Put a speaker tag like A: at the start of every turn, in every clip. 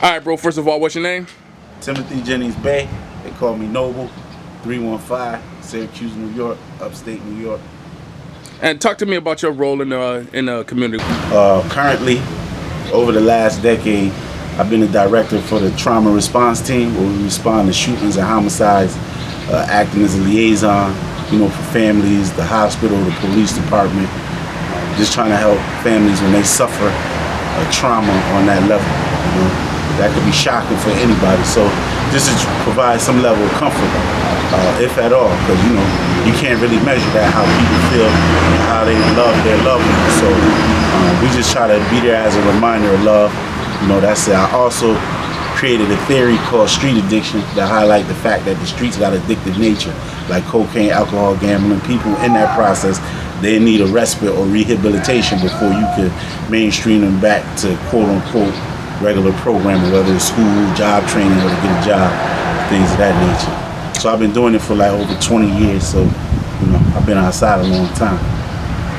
A: All right, bro. First of all, what's your name?
B: Timothy Jennings Bay. They call me Noble. 315, Syracuse, New York, upstate New York.
A: And talk to me about your role in the community.
B: Currently, over the last decade, I've been the director for the trauma response team, where we respond to shootings and homicides, acting as a liaison, for families, the hospital, the police department, just trying to help families when they suffer a trauma on that level. That could be shocking for anybody. So this is provide some level of comfort, if at all, because you can't really measure that, how people feel and how they love their loved ones. So we just try to be there as a reminder of love. That's it. I also created a theory called street addiction that highlight the fact that the streets got addictive nature, like cocaine, alcohol, gambling. People in that process, they need a respite or rehabilitation before you could mainstream them back to quote unquote regular programming, whether it's school, job training, or to get a job, things of that nature. So I've been doing it for like over 20 years, so I've been outside a long time.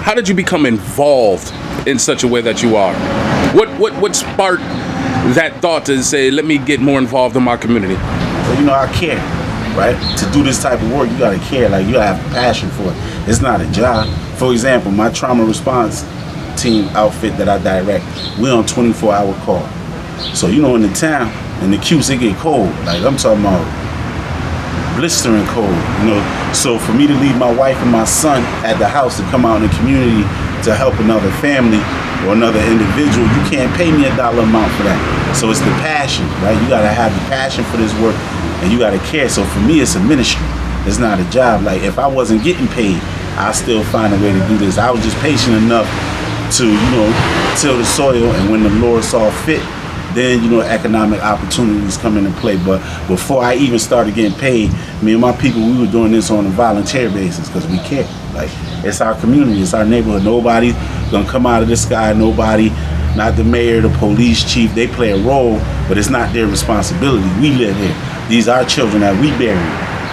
A: How did you become involved in such a way that you are? What sparked that thought to say, let me get more involved in my community?
B: Well, I care, right? To do this type of work, you gotta care, like you gotta have a passion for it. It's not a job. For example, my trauma response team outfit that I direct, we're on 24-hour call. So in the town, in the Qs, it get cold. Like I'm talking about blistering cold. So for me to leave my wife and my son at the house to come out in the community to help another family or another individual, you can't pay me a dollar amount for that. So it's the passion, right? You gotta have the passion for this work, and you gotta care. So for me, it's a ministry. It's not a job. Like if I wasn't getting paid, I still find a way to do this. I was just patient enough to till the soil, and when the Lord saw fit, then economic opportunities come into play. But before I even started getting paid, me and my people, we were doing this on a volunteer basis because we care. Like it's our community, it's our neighborhood. Nobody's gonna come out of the sky. Nobody, not the mayor, the police chief. They play a role, but it's not their responsibility. We live here. These are children that we bury,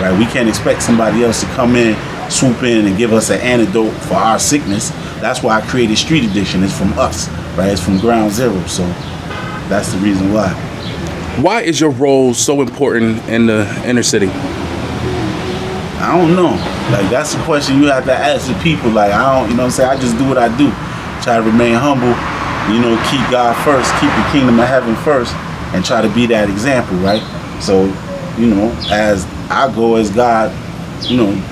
B: right? We can't expect somebody else to come in, swoop in, and give us an antidote for our sickness. That's why I created Street Addiction. It's from us, right? It's from ground zero. So that's the reason why.
A: Why is your role so important in the inner city?
B: I don't know. Like that's a question you have to ask the people. Like I don't, I just do what I do. Try to remain humble, keep God first, keep the kingdom of heaven first, and try to be that example, right? So, as I go, as God,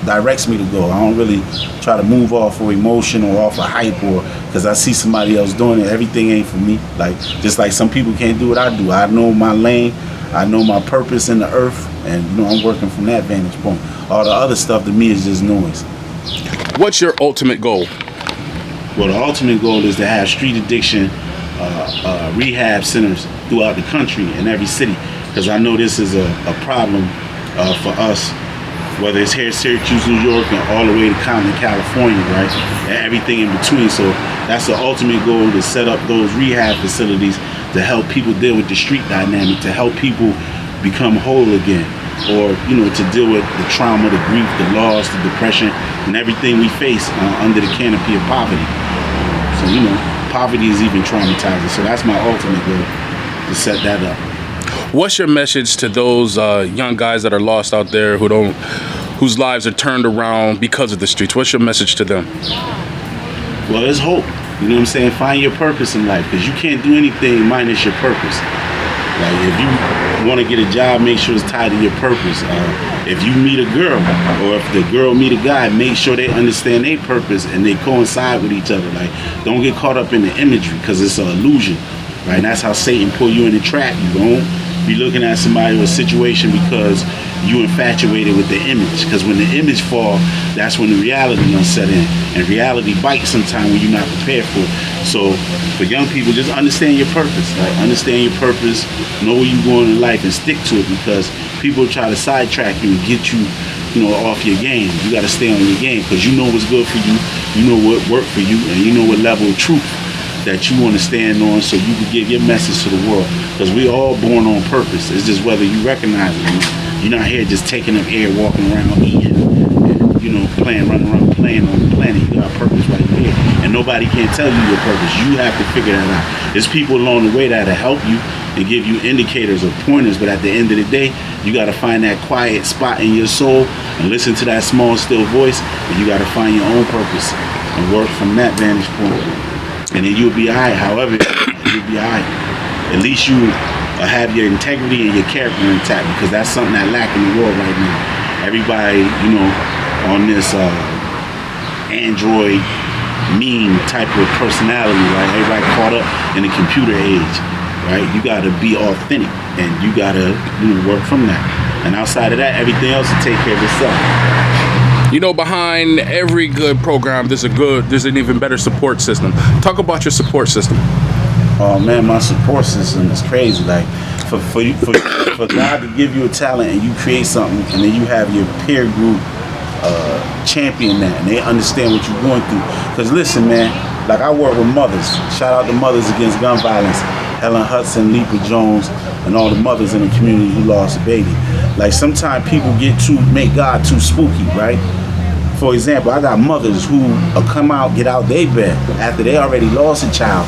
B: directs me to go. I don't really try to move off of emotion or off of hype or because I see somebody else doing it. Everything ain't for me. Like just like some people can't do what I do. I know my lane. I know my purpose in the earth, and I'm working from that vantage point. All the other stuff to me is just noise.
A: What's your ultimate goal?
B: Well, the ultimate goal is to have street addiction rehab centers throughout the country in every city, because I know this is a problem for us, whether it's here in Syracuse, New York, and all the way to Compton, California, right? And everything in between. So that's the ultimate goal, to set up those rehab facilities to help people deal with the street dynamic, to help people become whole again, or to deal with the trauma, the grief, the loss, the depression, and everything we face under the canopy of poverty. So poverty is even traumatizing. So that's my ultimate goal, to set that up.
A: What's your message to those young guys that are lost out there whose lives are turned around because of the streets? What's your message to them?
B: Well, there's hope. You know what I'm saying? Find your purpose in life, because you can't do anything minus your purpose. Like if you want to get a job, make sure it's tied to your purpose. If you meet a girl, or if the girl meet a guy, make sure they understand their purpose and they coincide with each other. Like don't get caught up in the imagery, because it's an illusion, right? And that's how Satan pull you in the trap. You don't be looking at somebody or a situation because you infatuated with the image. Because when the image fall, that's when the reality gonna set in, and reality bites sometimes when you're not prepared for it. So for young people, just understand your purpose. Like understand your purpose, know where you're going in life, and stick to it, because people try to sidetrack you and get you, off your game. You got to stay on your game, because you know what's good for you, you know what worked for you, and you know what level of truth that you want to stand on, so you can give your message to the world. Because we all born on purpose. It's just whether you recognize it. You're not here just taking up air, walking around, eating, and, running around playing on the planet. You got a purpose right here, and nobody can tell you your purpose. You have to figure that out. There's people along the way that'll help you, and give you indicators or pointers, but at the end of the day, you got to find that quiet spot in your soul and listen to that small, still voice, and you got to find your own purpose and work from that vantage point. And then you'll be all right. However, you'll be all right. At least you have your integrity and your character intact, because that's something that lack in the world right now. Everybody, on this Android meme type of personality, right? Everybody caught up in the computer age, right? You got to be authentic, and you got to work from that. And outside of that, everything else will take care of itself.
A: Behind every good program, there's an even better support system. Talk about your support system.
B: Oh man, my support system is crazy. Like for God to give you a talent and you create something, and then you have your peer group champion that, and they understand what you're going through. Because listen, man, like I work with mothers. Shout out to Mothers Against Gun Violence, Helen Hudson, Leepa Jones, and all the mothers in the community who lost a baby. Like sometimes people make God too spooky, right? For example, I got mothers who come out, get out their bed after they already lost a child,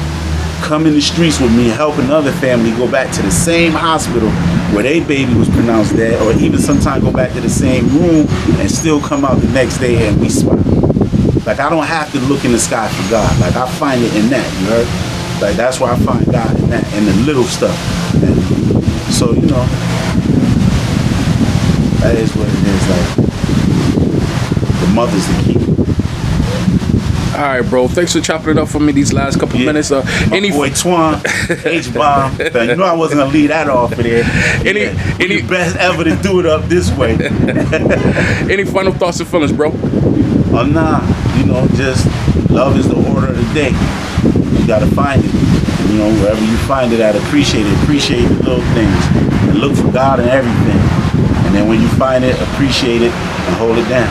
B: come in the streets with me, helping another family go back to the same hospital where their baby was pronounced dead, or even sometimes go back to the same room and still come out the next day and we smile. Like I don't have to look in the sky for God. Like I find it in that, you heard? Like that's where I find God in that, in the little stuff. And so, that is what it is. Like the mother's the key.
A: All right, bro. Thanks for chopping it up for me these last couple minutes.
B: My boy Twan, H-Bomb. I wasn't gonna leave that off of there. Any best ever to do it up this way.
A: Any final thoughts and feelings, bro?
B: Nah. Just love is the order of the day. You gotta find it. Wherever you find it at, appreciate it. Appreciate the little things. And look for God in everything. And then when you find it, appreciate it and hold it down.